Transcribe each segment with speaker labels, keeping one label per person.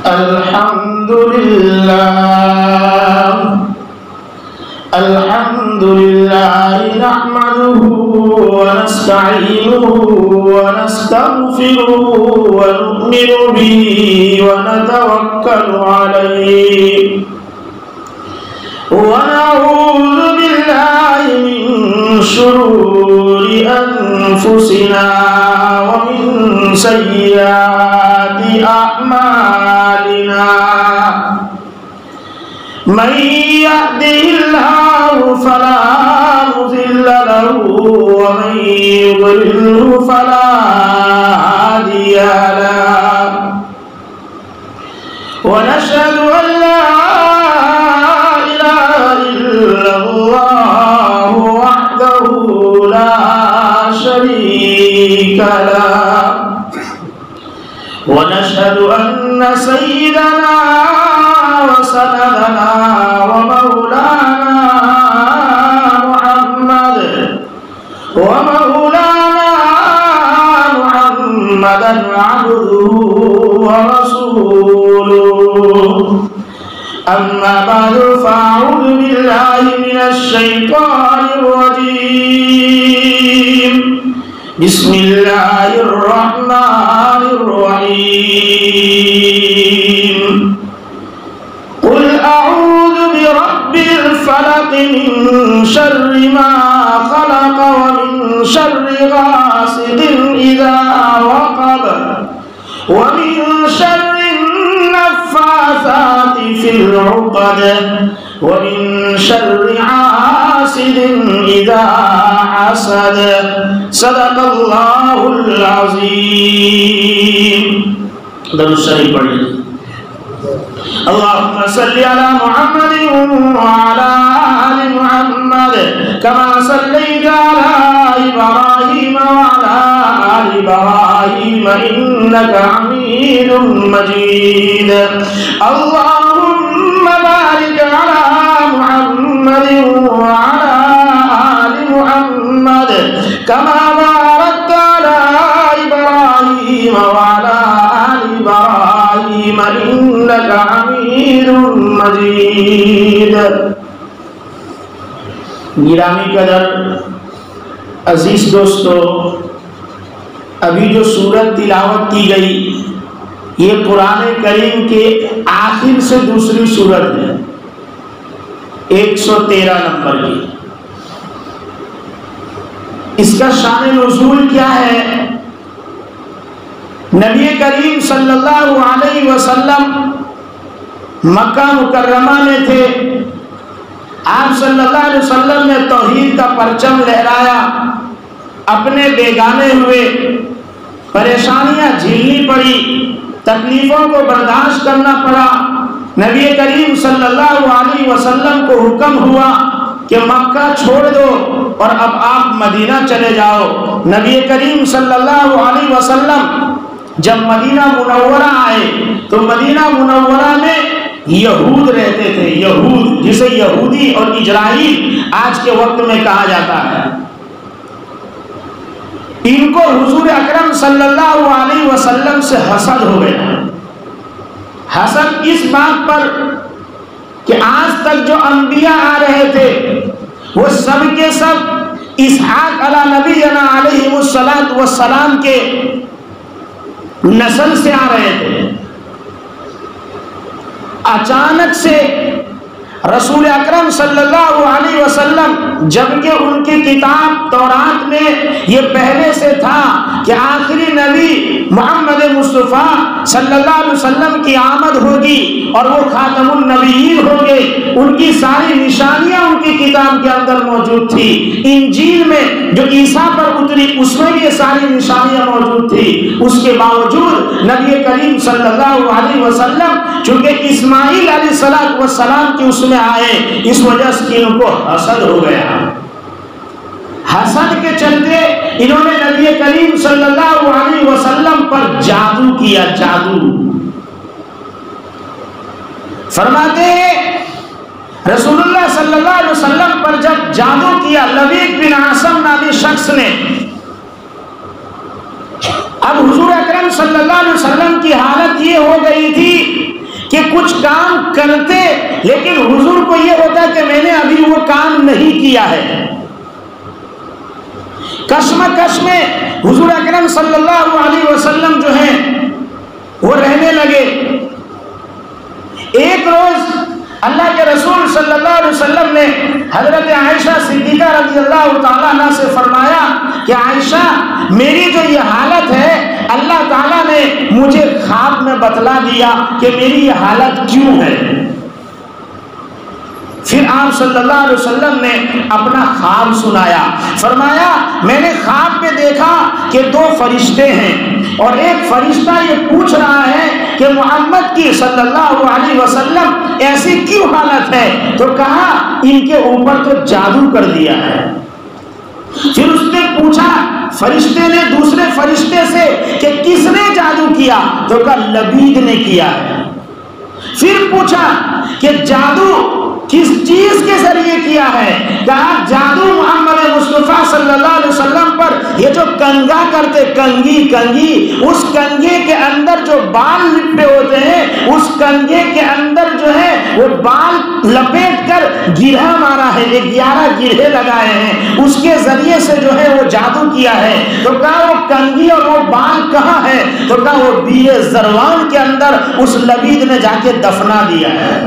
Speaker 1: الحمد لله نحمده ونستعينه ونستغفره ونؤمن به ونتوكل عليه ونعوذ بالله من شرور أنفسنا ومن سيئات أعمالنا من يهده الله فلا مضل له ومن يضلله فلا هادي له ونشهد أن لا إله إلا الله وحده لا شريك له ونشهد أن سيدنا وسندنا ومولانا محمدا عبده ورسوله أما بعد فأعوذ بالله من الشيطان الرجيم بسم الله الرحمن الرحيم قل أعوذ برب الفلق من شر ما خلق ومن شر غاسق إذا وقب ومن شر النفاثات في العقد ومن شر حاسد إذا حسد صدق الله العظيم. درود شریف پڑھیے. اللهم صل على محمد وعلى آل محمد كما صليت على إبراهيم وعلى آل إبراهيم إنك حميد مجيد. اللهم بارك على محمد وعلى آل محمد كما باركت على إبراهيم وعلى آل إبراهيم إنك حميد مجيد. گرامی قدر عزیز دوستو، ابھی جو سورت تلاوت کی گئی یہ قرآن کریم کے آخر سے دوسری سورت ہے، 113 نمبر کی. اس کا شان نزول کیا ہے؟ نبی کریم صلی اللہ علیہ وسلم مکہ مکرمہ میں تھے. آپ صلی اللہ علیہ وسلم نے توحید کا پرچم لہرایا، اپنے بیگانے ہوئے، پریشانیاں جھیلنی پڑی، تکلیفوں کو برداشت کرنا پڑا. نبی کریم صلی اللہ علیہ وسلم کو حکم ہوا کہ مکہ چھوڑ دو اور اب آپ مدینہ چلے جاؤ. نبی کریم صلی اللہ علیہ وسلم جب مدینہ منورہ آئے تو مدینہ منورہ میں یہود رہتے تھے، یہود جسے یہودی اور اجرائیل آج کے وقت میں کہا جاتا ہے. ان کو حضور اکرم صلی اللہ علیہ وسلم سے حسد ہو گیا. حسد اس بات پر کہ آج تک جو انبیاء آ رہے تھے وہ سب کے سب اسحاق علی نبینا علیہ السلام کے نسل سے آ رہے تھے. اچانک سے رسول اکرم صلی اللہ علیہ وسلم جبکہ ان کی کتاب تورات میں یہ پہلے سے تھا کہ آخری نبی محمد مصطفیٰ صلی اللہ علیہ وسلم کی آمد ہوگی اور وہ خاتم النبیین ہوں گے، ان کی ساری نشانیاں ان کی کتاب کے اندر موجود تھی. انجیل میں جو عیسیٰ پر اتری اس میں یہ ساری نشانیاں موجود تھی. اس کے باوجود نبی کریم صلی اللہ علیہ وسلم چونکہ اسماعیل علیہ السلام کی اس میں آئے، اس وجہ سے ان کو حسد ہو گیا. حسد کے چلتے انہوں نے نبی کریم صلی اللہ علیہ وسلم پر جادو کیا. جادو فرماتے ہیں رسول اللہ صلی اللہ علیہ وسلم پر جب جادو کیا لبیک بن عاصم نامی شخص نے، اب حضور اکرم صلی اللہ علیہ وسلم کی حالت یہ ہو گئی تھی کام کرتے لیکن حضور کو یہ ہوتا کہ میں نے ابھی وہ کام نہیں کیا ہے. کشمکش میں حضور اکرم صلی اللہ علیہ وسلم جو ہیں وہ رہنے لگے. ایک روز اللہ کے رسول صلی اللہ علیہ وسلم نے حضرت عائشہ صدیقہ رضی اللہ تعالیٰ عنہ سے فرمایا کہ عائشہ میری جو یہ حالت ہے اللہ تعالیٰ نے مجھے خواب میں بتلا دیا کہ میری یہ حالت کیوں ہے. پھر آپ صلی اللہ علیہ وسلم نے اپنا خواب سنایا. فرمایا میں نے خواب میں دیکھا کہ دو فرشتے ہیں اور ایک فرشتہ یہ پوچھ رہا ہے کہ محمد کی صلی اللہ علیہ وسلم ایسی کیوں حالت ہے؟ تو کہا ان کے اوپر تو جادو کر دیا ہے. پھر اس نے پوچھا فرشتے نے دوسرے فرشتے سے کہ کس نے جادو کیا؟ تو کہا لبید نے کیا ہے. پھر پوچھا کہ جادو کس چیز کے ذریعے کیا ہے؟ کہا جادو محمد مصطفیٰ صلی اللہ علیہ وسلم پر یہ جو کنگا کرتے کنگی اس کنگے کے اندر جو بال لپٹے ہوتے ہیں اس کنگے کے اندر جو ہے وہ بال لپیٹ کر گرہ مارا ہے. 11 گرہے لگائے ہیں اس کے ذریعے سے جو ہے وہ جادو کیا ہے. تو کہا وہ کنگی اور وہ بال کہاں ہے؟ تو کہا وہ بیر زروان کے اندر اس لبید نے جا کے دفنا دیا ہے.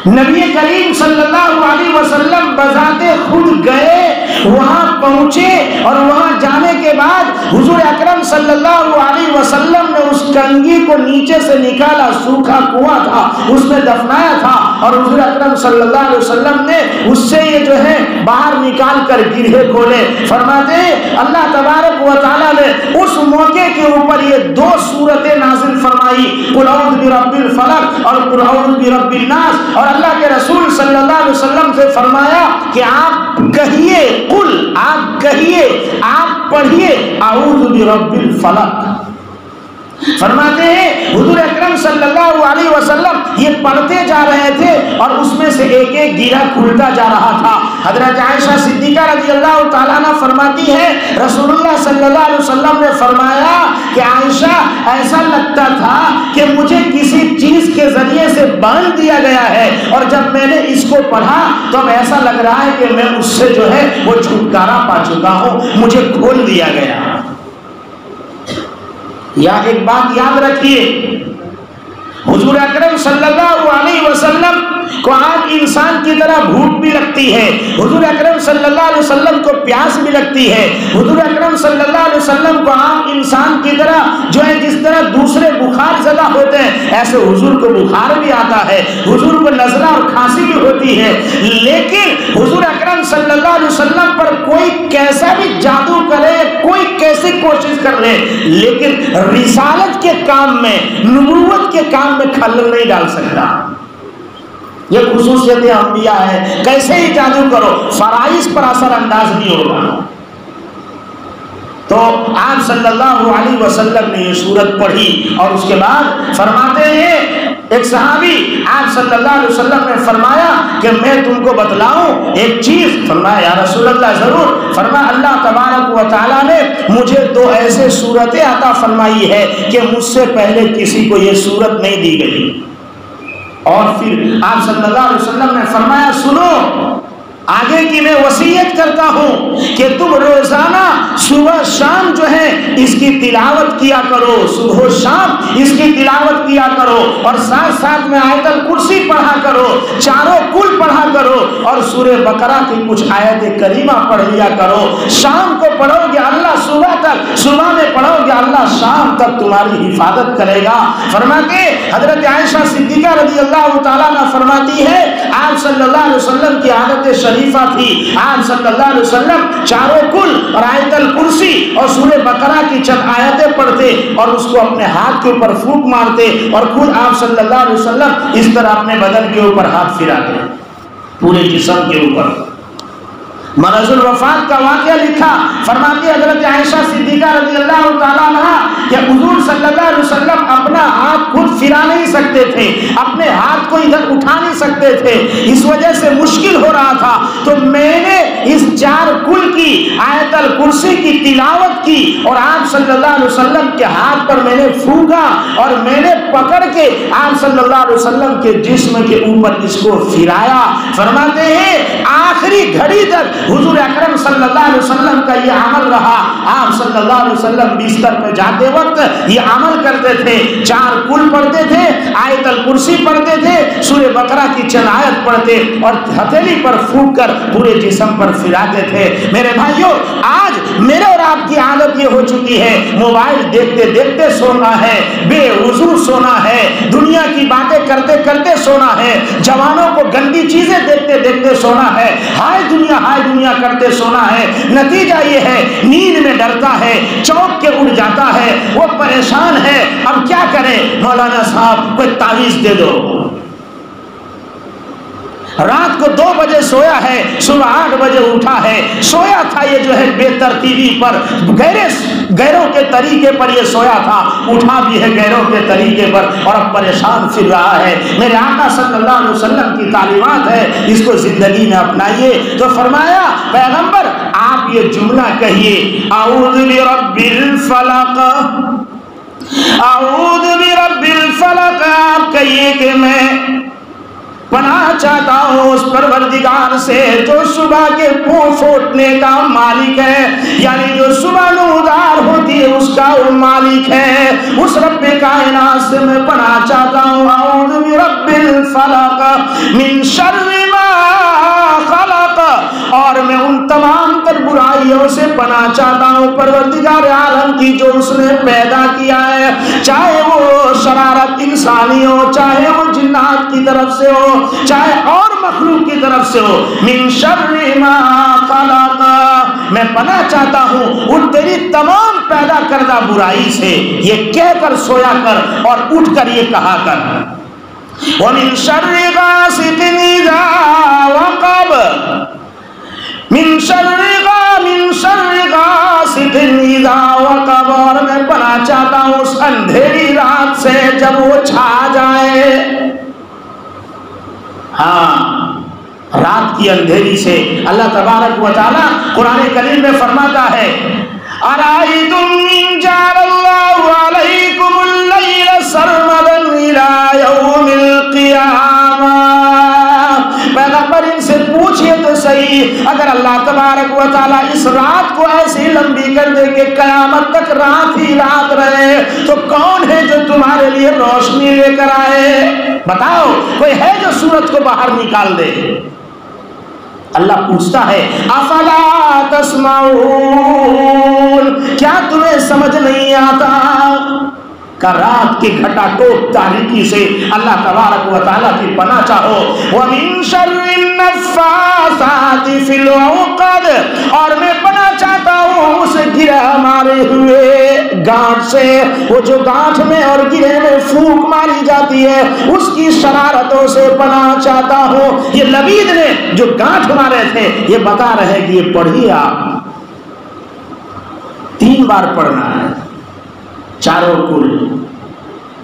Speaker 1: نبی کریم صلی اللہ علیہ وسلم بذات خود گئے وہاں پہنچے اور وہاں جانے کے بعد حضور اکرم صلی اللہ علیہ وسلم نے اس کنگھی کو نیچے سے نکالا. سوکھا کنواں تھا اس میں دفنایا تھا اور حضور اکرم صلی اللہ علیہ وسلم نے اس سے یہ جو ہے باہر نکال کر گرہے کھولے. فرماتے ہیں اللہ تبارک و تعالیٰ نے اس موقع کے اوپر یہ 2 سورتیں نازل فرمائی قل اعوذ برب الفلق اور قل اعوذ برب الناس. اور اللہ کے رسول صلی اللہ علیہ وسلم سے فرمایا کہ آپ کہیے قل آپ کہیے آپ پڑھیے اعوذ برب الفلق. فرماتے ہیں حضور اکرم صلی اللہ علیہ وسلم یہ پڑھتے جا رہے تھے اور اس میں سے ایک ایک گرہ کھلتا جا رہا تھا. حضرت عائشہ صدیقہ رضی اللہ تعالیٰ عنہ فرماتی ہے رسول اللہ صلی اللہ علیہ وسلم نے فرمایا کہ عائشہ ایسا لگتا تھا کہ مجھے کسی چیز کے ذریعے سے باندھ دیا گیا ہے اور جب میں نے اس کو پڑھا تو اب ایسا لگ رہا ہے کہ میں اس سے جو ہے وہ چھٹکارا پا چکا ہوں, مجھے کھول دیا گیا. یا ایک بات یاد رکھیے حضور اکرم صلی اللہ علیہ وسلم کو آج انسان کی طرح بھوک بھی لگتی ہے, حضور اکرم صلی اللہ علیہ وسلم کو پیاس بھی لگتی ہے, حضور اکرم صلی اللہ علیہ وسلم کو عام انسان کی طرح جو ہے جس طرح دوسرے بخار زدہ ہوتے ہیں ایسے حضور کو بخار بھی آتا ہے, حضور کو نزلہ اور کھانسی بھی ہوتی ہے. لیکن حضور اکرم صلی اللہ علیہ وسلم پر کوئی کیسا بھی جادو کرے, کوئی کیسی کوشش کر لے, لیکن رسالت کے کام میں نبوت کے کام میں خلل نہیں ڈال سکتا. یہ خصوصیت انبیاء ہے. کیسے ہی جادو کرو فرائض پر اثر انداز نہیں ہوگا. تو آپ صلی اللہ علیہ وسلم نے یہ سورت پڑھی اور اس کے بعد فرماتے ہیں ایک صحابی آپ صلی اللہ علیہ وسلم نے فرمایا کہ میں تم کو بتلاؤں ایک چیز. فرمایا یا رسول اللہ ضرور. فرمایا اللہ تبارک و تعالیٰ نے مجھے 2 ایسے سورتیں عطا فرمائی ہے کہ مجھ سے پہلے کسی کو یہ سورت نہیں دی گئی. اور پھر آپ صلی اللہ علیہ وسلم نے فرمایا سنو آگے کی میں وصیت کرتا ہوں کہ تم روزانہ صبح شام جو ہے اس کی تلاوت کیا کرو, صبح و شام اس کی تلاوت کیا کرو اور ساتھ ساتھ میں آیت الکرسی پڑھا کرو, چاروں کل پڑھا کرو اور سورہ بقرہ کی کچھ آیت کریمہ پڑھ لیا کرو. شام کو پڑھو گے اللہ صبح تک, صبح میں پڑھو گے اللہ شام تک تمہاری حفاظت کرے گا. فرماتے حضرت عائشہ صدیقہ رضی اللہ تعالیٰ عنہ فرماتی ہے آپ صلی اللہ علیہ وسلم کی عادت شریفہ تھی, آپ صلی اللہ علیہ وسلم چاروں کل اور آیت الکرسی اور سورہ بقرہ کی چند آیتیں پڑھتے اور اس کو اپنے ہاتھ کے اوپر پھونک مارتے اور خود آپ صلی اللہ علیہ وسلم اس طرح اپنے بدن کے اوپر ہاتھ پھراتے پورے جسم کے اوپر. مرض الوفات کا واقعہ لکھا. فرماتی حضرت عائشہ صدیقہ رضی اللہ تعالیٰ عنہ کہ حضور صلی اللہ علیہ وسلم اپنا ہاتھ خود پھرا نہیں سکتے تھے, اپنے ہاتھ کو ادھر اٹھا نہیں سکتے تھے, اس وجہ سے مشکل ہو رہا تھا. تو میں نے اس 4 کل کی آیت الکرسی کی تلاوت کی اور آپ صلی اللہ علیہ وسلم کے ہاتھ پر میں نے پھونکا اور میں نے پکڑ کے آپ صلی اللہ علیہ وسلم کے جسم کے اوپر اس کو پھرایا. فرماتے ہیں آخری گھڑی تک حضور اکرم صلی اللہ علیہ وسلم کا یہ عمل رہا. آپ صلی اللہ علیہ وسلم بستر پہ جاتے وقت یہ عمل کرتے تھے. 4 کل پڑھتے تھے, آیت الکرسی پڑھتے تھے, سورہ بقرہ کی چند آیت پڑھتے اور ہتھیلی پر پھونک کر پورے جسم پر پھراتے تھے. میرے بھائیوں, آج میرے اور آپ کی عادت یہ ہو چکی ہے, موبائل دیکھتے دیکھتے سونا ہے, بے وضو سونا ہے, دنیا کی باتیں کرتے کرتے سونا ہے, جوانوں کو گندی چیزیں دیکھتے دیکھتے سونا ہے, ہائے دنیا کرتے سونا ہے. نتیجہ یہ ہے نیند میں ڈرتا ہے, چونک کے اڑ جاتا ہے, وہ پریشان ہے. اب کیا کریں؟ مولانا صاحب کوئی تعویذ دے دو. رات کو 2 بجے سویا ہے, صبح 8 بجے اٹھا ہے. سویا تھا یہ جو ہے بے ترتیبی پر, غیروں کے طریقے پر یہ سویا تھا, اٹھا بھی ہے غیروں کے طریقے پر اور اب پریشان پھر رہا ہے. میرے آقا صلی اللہ علیہ وسلم کی تعلیمات ہے, اس کو زندگی میں اپنائیے. تو فرمایا پیغمبر آپ یہ جملہ کہیے, اعوذ برب الفلق, اعوذ برب الفلق. آپ کہیے کہ میں پناہ چاہتا ہوں اس پروردگار سے جو صبح کے پھون پھوٹنے کا مالک ہے, یعنی جو صبح نودار ہوتی ہے اس کا وہ مالک ہے. اس رب کائنات سے میں پناہ چاہتا ہوں. اعوذ برب الفلق من شر ما خلق, اور میں ان تمام تر برائیوں سے پناہ چاہتا ہوں پروردگار عالم کی جو اس نے پیدا کیا ہے, چاہے وہ شرارت انسانی ہو, چاہے وہ جنات کی طرف سے ہو, چاہے اور مخلوق کی طرف سے ہو. من شر ما خلق, میں پناہ چاہتا ہوں ان تیری تمام پیدا کردہ برائی سے. یہ کہہ کر سویا کر اور اٹھ کر یہ کہا کر, وَمِن شَرِّ غَاسِقٍ إِذَا وَقَبَ, من شر غاسق اذا وقب, اور میں پناہ چاہتا ہوں اس اندھیری رات سے جب وہ چھا جائے. ہاں, رات کی اندھیری سے. اللہ تبارک و تعالی قرآن کریم میں فرماتا ہے ارائیتم ان جعل اللہ علیکم اللیل سرمدا الی یوم القیامہ. پیغمبر ان سے پوچھئے تو صحیح, اگر اللہ تبارک و تعالیٰ اس رات کو ایسی لمبی کر دے کہ قیامت تک رات ہی رات رہے, تو کون ہے جو تمہارے لیے روشنی لے کر آئے؟ بتاؤ, کوئی ہے جو سورج کو باہر نکال دے؟ اللہ پوچھتا ہے افلا تسمعون, کیا تمہیں سمجھ نہیں آتا کہ رات کی گھٹا ٹوپ تاریکی سے اللہ تبارک و تعالیٰ کی پناہ چاہو. وَمِن شَرِّ النَّفَّاثَاتِ فِي الْعُقَدِ, اور میں پناہ چاہتا ہوں اس گرہ مارے ہوئے گانٹھ سے, وہ جو گانٹھ میں اور گرہ میں پھونک ماری جاتی ہے اس کی شرارتوں سے پناہ چاہتا ہوں. یہ لبید نے جو گانٹھ مارے تھے یہ بتا رہے کہ یہ پڑھیے آپ 3 بار پڑھنا ہے, چاروں کل.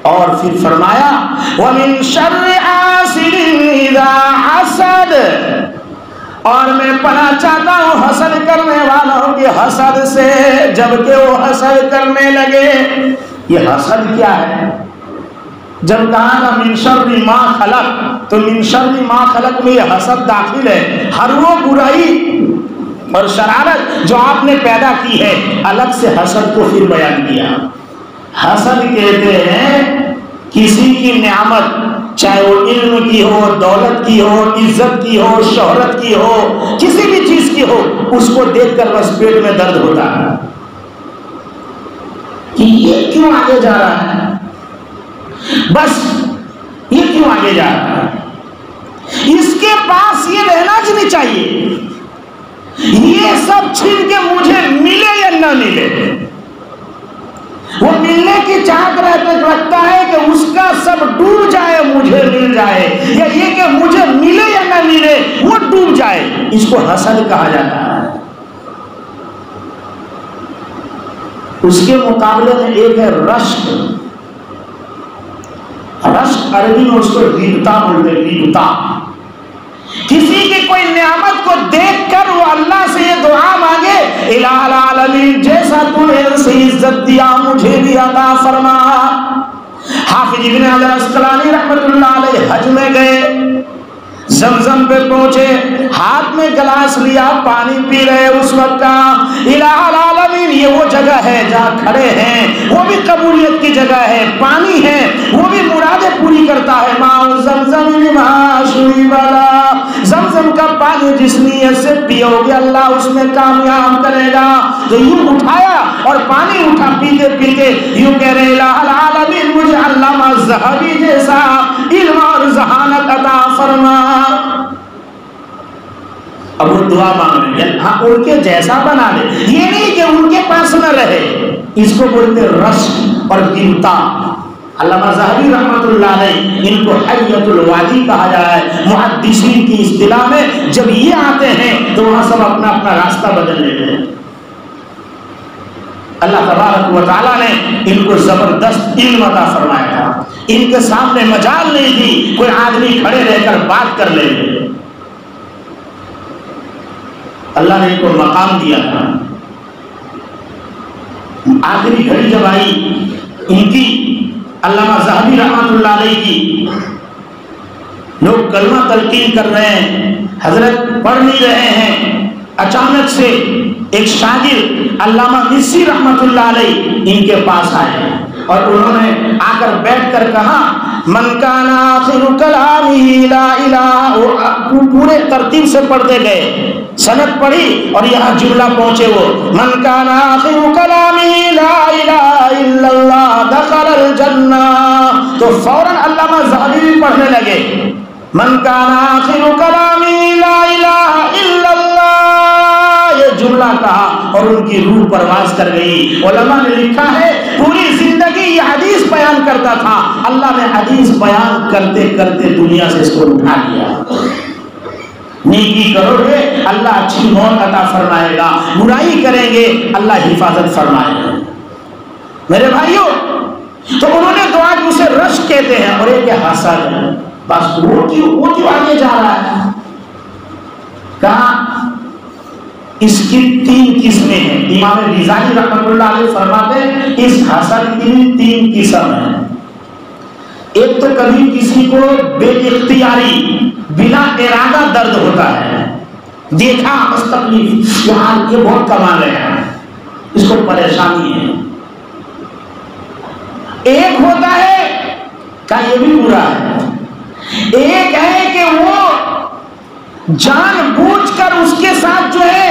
Speaker 1: اور پھر فرمایا وَمِن شَرِّ حَاسِدٍ إِذَا حَسَدَ, اور میں پناہ چاہتا ہوں حسد کرنے والوں کے حسد سے جبکہ وہ حسد کرنے لگے. یہ حسد کیا ہے؟ جب کہا نا من شر ما خلق, تو من شر ما خلق میں یہ حسد داخل ہے. ہر وہ برائی اور شرارت جو آپ نے پیدا کی ہے, الگ سے حسد کو پھر بیان کیا. حسد کہتے ہیں کسی کی نعمت, چاہے وہ علم کی ہو, دولت کی ہو, عزت کی ہو, شہرت کی ہو, کسی بھی چیز کی ہو, اس کو دیکھ کر بس پیٹ میں درد ہوتا ہے کہ یہ کیوں آگے جا رہا ہے, بس یہ کیوں آگے جا رہا ہے, اس کے پاس یہ رہنا نہیں چاہیے, یہ سب چھین کے مجھے ملے یا نہ ملے. وہ ملنے کی چاہت رکھتا ہے کہ اس کا سب ڈوب جائے مجھے مل جائے, یا یہ کہ مجھے ملے یا نہ ملے وہ ڈوب جائے. اس کو حسد کہا جاتا ہے. اس کے مقابلے میں ایک ہے رشک. رشک عربی میں اس کو ریبتا بولتے, ریبتا. کسی کی کوئی نعمت کو دیکھ کر وہ اللہ سے یہ دعا مانگے الہ العالمین جیسا تو نے اسے عزت دیا مجھے بھی عطا فرما. ابن حجر اسقلانی رحمۃ اللہ علیہ حج میں گئے، زمزم پہ پہنچے، ہاتھ میں گلاس لیا، پانی پی رہے، اس وقت کا الہ العالمین یہ وہ جگہ ہے جہاں کھڑے ہیں، وہ بھی قبولیت کی جگہ ہے، پانی ہے وہ بھی مرادیں پوری کرتا ہے، ماء زمزم لما شرب له، زمزم کا پانی جس نیت سے پیو گے اللہ اس میں کامیاب کرے گا۔ تو یوں اٹھایا اور پانی اٹھا، پیتے پیتے یوں کہہ رہے الہ العالمین مجھے علامہ ذہبی جیسا علم اور ذہانت عطا فرما۔ اب وہ دعا مانگ رہے ہیں، ہاں ان کے جیسا بنا دے، یہ نہیں کہ ان کے پاس نہ رہے، اس کو بولتے رشک اور دیوتا۔ علامہ ذہبی رحمۃ اللہ علیہ ان کو حیۃ الوادی کہا جاتا ہے، محدثین کی اصطلاح میں جب یہ آتے ہیں تو وہاں سب اپنا اپنا راستہ بدل لیتے ہیں۔ اللہ تبارک و تعالیٰ نے ان کو زبردست علم عطا فرمایا تھا، ان کے سامنے مجال نہیں تھی کوئی آدمی کھڑے رہ کر بات کر لے، اللہ نے ان کو مقام دیا تھا۔ آخری گھڑی جب آئی ان کی، علامہ ذہبی رحمۃ اللہ علیہ کی، لوگ کلمہ تلقین کر رہے ہیں، حضرت پڑھ نہیں رہے ہیں، اچانک سے ایک شاگرد علامہ مصری رحمۃ اللہ علیہ ان کے پاس آئے اور انہوں نے آ کر بیٹھ کر کہا من کان آخر کلامہ لا الہ، پورے ترتیب سے پڑھتے گئے، سند پڑھی اور یہاں جملہ پہنچے وہ من کان آخر کلامہ لا الہ الا اللہ دخل الجنہ، تو فوراً علامہ ذہبی پڑھنے لگے من کان آخر کلامہ لا الہ الا اللہ، یہ جملہ کہا اور ان کی روح پرواز کر گئی۔ علماء نے لکھا ہے پوری زندگی یہ حدیث بیان کرتا تھا، اللہ نے حدیث بیان کرتے کرتے دنیا سے اس کو اٹھا لیا۔ نیکی کرو گے اللہ اچھی موت عطا فرمائے گا، برائی کریں گے اللہ حفاظت فرمائے گا۔ میرے بھائیوں، تو انہوں نے دعا کی، اسے رشک کہتے ہیں، اور ایک حسد، بس وہ کیوں آگے جا رہا ہے؟ کہا اس کی 3 قسمیں ہیں، امام غزالی رحمۃ اللہ علیہ فرماتے ہیں اس حسد کی 3 قسم ہیں۔ ایک تو کبھی کسی کو بے اختیاری بلا ارادہ درد ہوتا ہے، دیکھا بس تکلیف، یہاں یہ بہت کما رہے ہیں، اس کو پریشانی ہے۔ ایک ہوتا ہے کہ یہ بھی برا ہے، ایک ہے کہ وہ جان بوجھ کر اس کے ساتھ جو ہے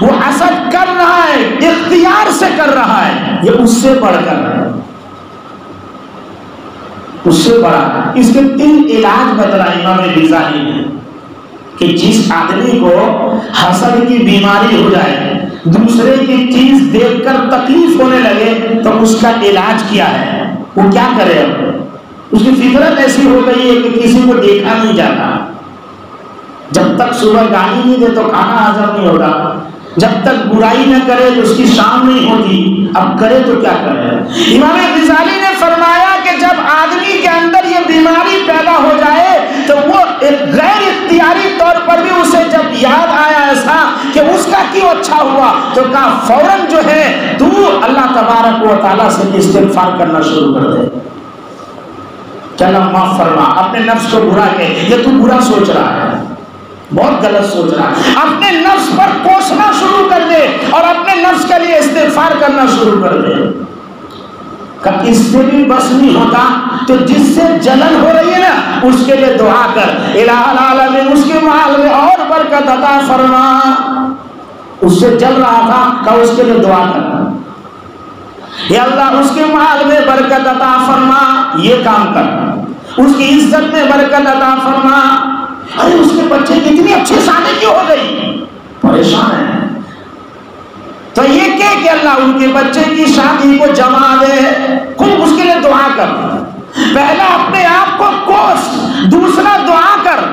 Speaker 1: وہ حسد کر رہا ہے، اختیار سے کر رہا ہے، یہ اس سے بڑھ کر ہے، اس سے بڑا۔ اس کے 3 علاج بتلائے امام غزالی نے کہ جس آدمی کو حسد کی بیماری ہو جائے، دوسرے کی چیز دیکھ کر تکلیف ہونے لگے، تو اس کا علاج کیا ہے، وہ کیا کرے؟ اس کی فطرت ایسی ہو گئی ہے کہ کسی کو دیکھا نہیں جاتا، جب تک صبح گالی نہیں دے تو کھانا ہضم نہیں ہوگا، جب تک برائی نہ کرے تو اس کی شام نہیں ہوتی، اب کرے تو کیا کرے؟ امام غزالی نے فرمایا کہ جب آدمی کے اندر یہ بیماری پیدا ہو جائے تو وہ ایک غیر اختیاری طور پر بھی اسے جب یاد آیا ایسا کہ اس کا کیوں اچھا ہوا، تو کہا فوراً جو ہے تو اللہ تبارک و تعالیٰ سے استغفار کرنا شروع کر دے کہ اللہ معاف فرما، اپنے نفس کو برا کہے، یہ تو برا سوچ رہا ہے، بہت غلط سوچ رہا ہے، اپنے نفس پر کوسنا شروع کر دے اور اپنے نفس کے لیے استغفار کرنا شروع کر دے۔ کہ اس سے بھی بس نہیں ہوتا تو جس سے جلن ہو رہی ہے نا اس کے لیے دعا کر، الہ العالمین اس کے مال میں اور برکت عطا فرما۔ اس سے جل رہا تھا کہ اس کے لیے دعا کر، یا اللہ اس کے مال میں برکت عطا فرما، یہ کام کر، اس کی عزت میں برکت عطا فرما۔ ارے اس کے بچے کتنی اچھی شادی کیوں ہو گئی، پریشان ہے، تو یہ کہ اللہ ان کے بچے کی شادی کو جما دے، خوب اس کے لیے دعا کر۔ پہلا اپنے آپ کو کوس، دوسرا دعا کر،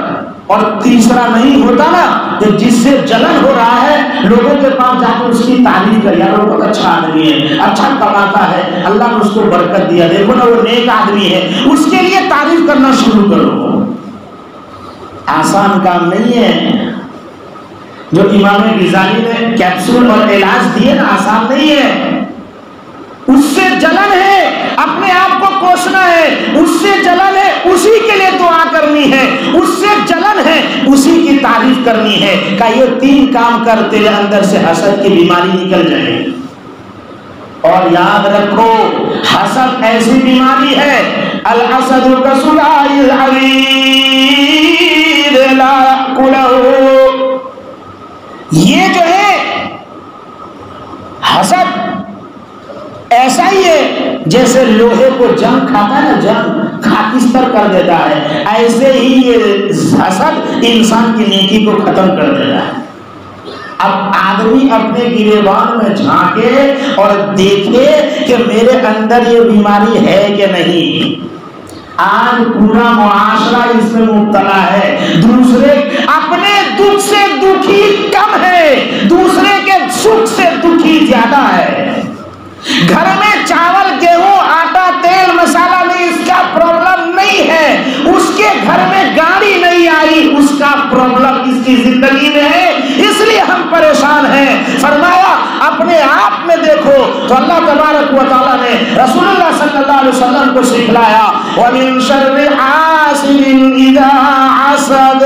Speaker 1: اور تیسرا نہیں ہوتا نا کہ جس سے جلن ہو رہا ہے لوگوں کے پاس جا کے اس کی تعریف کر، یار وہ بہت اچھا آدمی ہے، اچھا کماتا ہے، اللہ نے اس کو برکت دیا، دیکھو نا وہ نیک آدمی ہے، اس کے لیے تعریف کرنا شروع کرو۔ آسان کام نہیں ہے، جو امام غزالی نے کیپسول اور علاج دیے نا، آسان نہیں ہے۔ اس سے جلن ہے، اپنے آپ کو کوسنا ہے، اس سے جلن ہے، اسی کے لیے دعا کرنی ہے، اس سے جلن ہے، اسی کی تعریف کرنی ہے کہ یہ 3 کام کر تیرے اندر سے حسد کی بیماری نکل جائے۔ اور یاد رکھو حسد ایسی بیماری ہے، الحسد کسلاء الحدید لا یأکلہ، یہ جو ہے حسد ایسا ہی ہے جیسے لوہے کو جنگ کھاتا ہے نا، جنگ خاکستر کر دیتا ہے، ایسے ہی یہ حسد انسان کی نیکی کو ختم کر دیتا ہے۔ اب آدمی اپنے گریبان میں جھانکے اور دیکھے کہ میرے اندر یہ بیماری ہے کہ نہیں۔ آج پورا معاشرہ اس میں مبتلا ہے، دوسرے اپنے دکھ سے دکھی کم ہے، دوسرے کے سکھ سے دکھی زیادہ ہے۔ گھر میں چاول گیہوں آٹا تیل مسالہ نہیں، اس کا پرابلم نہیں ہے، اس کے گھر میں گاڑی نہیں آئی، اس کا پرابلم اس کی زندگی میں ہے، اس لیے ہم پریشان ہیں۔ فرمایا اپنے آپ میں دیکھو تو اللہ تبارک و تعالیٰ نے رسول اللہ صلی اللہ علیہ وسلم کو سکھلایا، وَمِن شَرِّ حَاسِدٍ إِذَا حَسَدَ،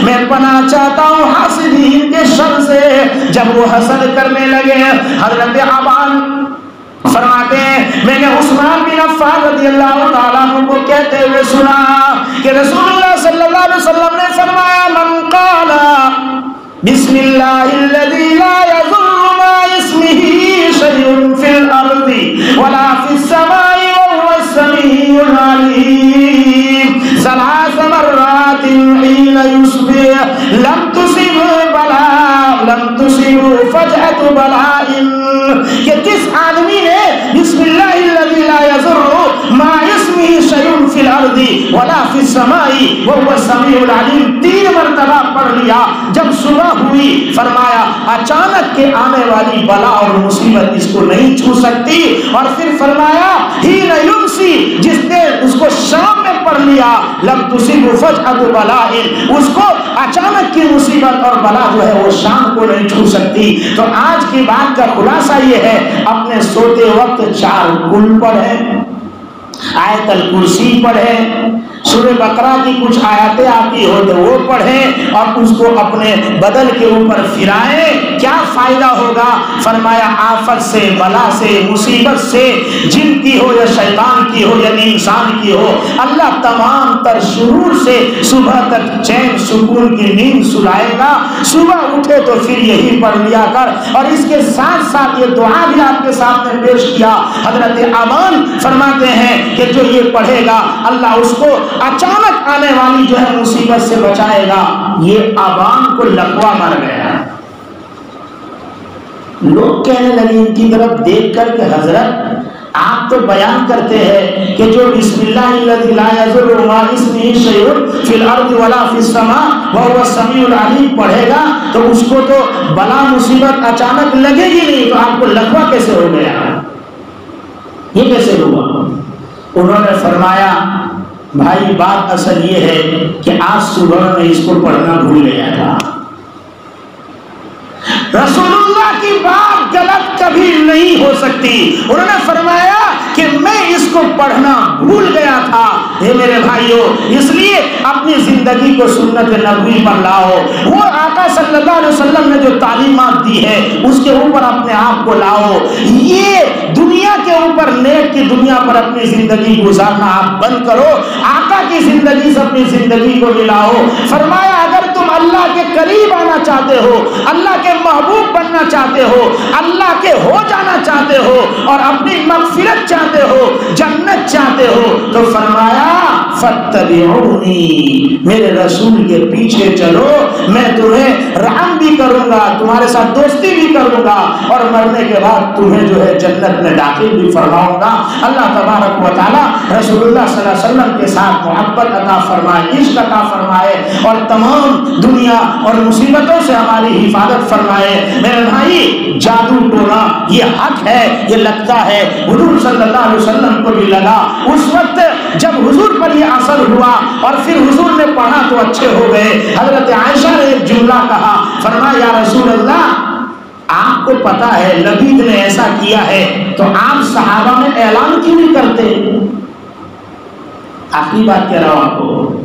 Speaker 1: میں پناہ چاہتا ہوں حاسدین کے شر سے جب وہ حسد کرنے لگے۔ حضرت عبان فرماتے ہیں میں نے عثمان بن عفان رضی اللہ تعالیٰ عنہ کو کہتے ہوئے سنا کہ رسول اللہ صلی اللہ علیہ وسلم نے فرمایا من قال بسم اللہ الذی لا یضر ما اسمہ شیء فی الارض ولا فی السماء وهو السمیع العلیم 3 مرات حین یصبح لم تصب فجأة بلاء، کہ جس آدمی نے بسم اللہ الذی لا یضر ما اسمہ شیء فی الارض ولا فی السماء وهو السمیع العلیم 3 مرتبہ پڑھ لیا، جب صبح ہوئی فرمایا اچانک کے آنے والی بلا اور مصیبت اس کو نہیں چھو سکتی، اور پھر فرمایا حین یمسی، جس نے اس کو شام میں پڑھ لیا لم تصب فجأة بلاء، اس کو اچانک کی مصیبت اور بلا جو ہے وہ شام کو نہیں چھو سکتی۔ تو آج کی بات کا خلاصہ یہ ہے اپنے سوتے وقت 4 کل پڑھیں، آیت الکرسی پڑھیں، سورہ بقرہ کی کچھ آیاتیں آتی ہو تو وہ پڑھیں اور اس کو اپنے بدن کے اوپر پھرائیں، کیا فائدہ ہوگا؟ فرمایا آفت سے، بلا سے، مصیبت سے، جن کی ہو یا شیطان کی ہو یا انسان کی ہو، اللہ تمام تر شرور سے صبح تک چین سکون کی نیند سلائے گا۔ صبح اٹھے تو پھر یہی پڑھ لیا کر، اور اس کے ساتھ ساتھ یہ دعا بھی آپ کے سامنے پیش کیا۔ حضرت عبان فرماتے ہیں کہ جو یہ پڑھے گا اللہ اس کو اچانک آنے والی جو ہے مصیبت سے بچائے گا۔ یہ عبان کو لقوا مر گیا۔ لوگ کہنے لگے ان کی طرف دیکھ کر کہ حضرت آپ تو بیان کرتے ہیں کہ جو بسم اللہ الذی لا یضر ما اسمہ شیء فی الارض ولا فی السماء وهو السمیع العلیم پڑھے گا تو اس کو تو بلا مصیبت اچانک لگے گی نہیں، تو آپ کو لقوا کیسے ہو گیا؟ یہ کیسے ہوا؟ انہوں نے فرمایا بھائی بات اصل یہ ہے کہ آج صبح میں اس کو پڑھنا بھول گیا تھا۔ رسول اللہ کی بات غلط کبھی نہیں ہو سکتی۔ انہوں نے فرمایا کہ میں اس کو پڑھنا بھول گیا تھا۔ اے میرے بھائیوں، اس لیے اپنی زندگی کو سنت نبوی پر لاؤ، وہ آقا صلی اللہ علیہ وسلم نے جو تعلیمات دی ہے اس کے اوپر اپنے آپ کو لاؤ۔ یہ دنیا کے اوپر نیک کی دنیا پر اپنی زندگی گزارنا آپ بند کرو، آقا کی زندگی سے اپنی زندگی کو ملاؤ۔ فرمایا اگر تم اللہ کے قریب آنا چاہتے ہو، اللہ کے محبوب بننا چاہتے ہو، اللہ کے ہو جانا چاہتے ہو اور اپنی مغفرت چاہتے ہو، جنت چاہتے ہو، تو فرمایا فاتبعونی، میرے رسول کے پیچھے چلو، میں تمہیں رحم بھی کروں گا، تمہارے ساتھ دوستی بھی کروں گا، اور مرنے کے بعد تمہیں جو ہے جنت میں داخل بھی فرماؤں گا۔ اللہ تبارک و تعالی رسول اللہ صلی اللہ علیہ وسلم کے ساتھ محبت عطا فرمائے، عشق عطا فرمائے، اور تمام دنیا اور مصیبتوں سے ہماری حفاظت فرمائے۔ میرے بھائی جادو ٹونا یہ حق ہے، یہ لگتا ہے حضور صلی اللہ علیہ وسلم کو بھی لگا۔ اس وقت جب حضور پر یہ اثر ہوا اور پھر حضور نے پڑھا تو اچھے ہو گئے۔ حضرت عائشہ نے ایک جملہ کہا، فرمایا یا رسول اللہ آپ کو پتا ہے لبید نے ایسا کیا ہے تو آپ صحابہ میں اعلان کیوں نہیں کرتے؟ آخری بات کہہ رہا ہوں آپ کو،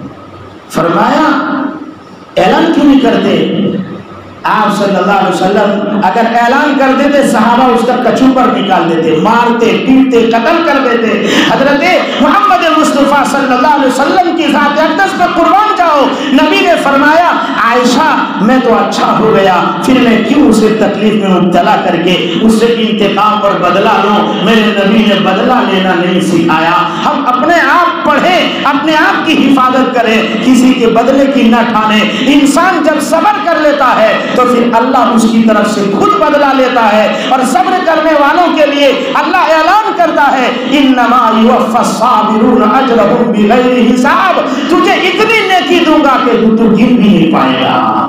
Speaker 1: فرمایا اعلان کیوں نہیں کرتے؟ آپ صلی اللہ علیہ وسلم اگر اعلان کر دیتے صحابہ اس کا کچوبر نکال دیتے، مارتے پیٹتے قتل کر دیتے۔ حضرت محمد مصطفیٰ صلی اللہ علیہ وسلم کی ذات اقدس پہ قربان جاؤ، نبی نے فرمایا عائشہ میں تو اچھا ہو گیا، پھر میں کیوں اسے تکلیف میں مبتلا کر کے اس سے انتقام اور بدلہ لوں؟ میرے نبی نے بدلہ لینا نہیں سکھایا۔ ہم اپنے آپ پڑھیں، اپنے آپ کی حفاظت کریں، کسی کے بدلے کی نہ ٹھانیں۔ انسان جب صبر کر لیتا ہے تو پھر اللہ اس کی طرف سے خود بدلہ لیتا ہے، اور صبر کرنے والوں کے لیے اللہ اعلان کرتا ہے انما یوفی الصابرون اجرهم بغیر حساب، تجھے اتنی نیکی دوں گا کہ تو گن بھی نہیں پائے گا۔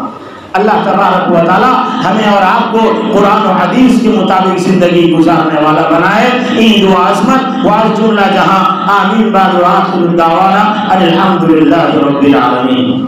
Speaker 1: اللہ تبارک و تعالی ہمیں اور آپ کو قرآن و حدیث کے مطابق زندگی گزارنے والا بنائے۔ عید و عظمت وارجو اللہ جہاں آمین۔ بعد وآخر دعوانا الحمدللہ رب العالمین۔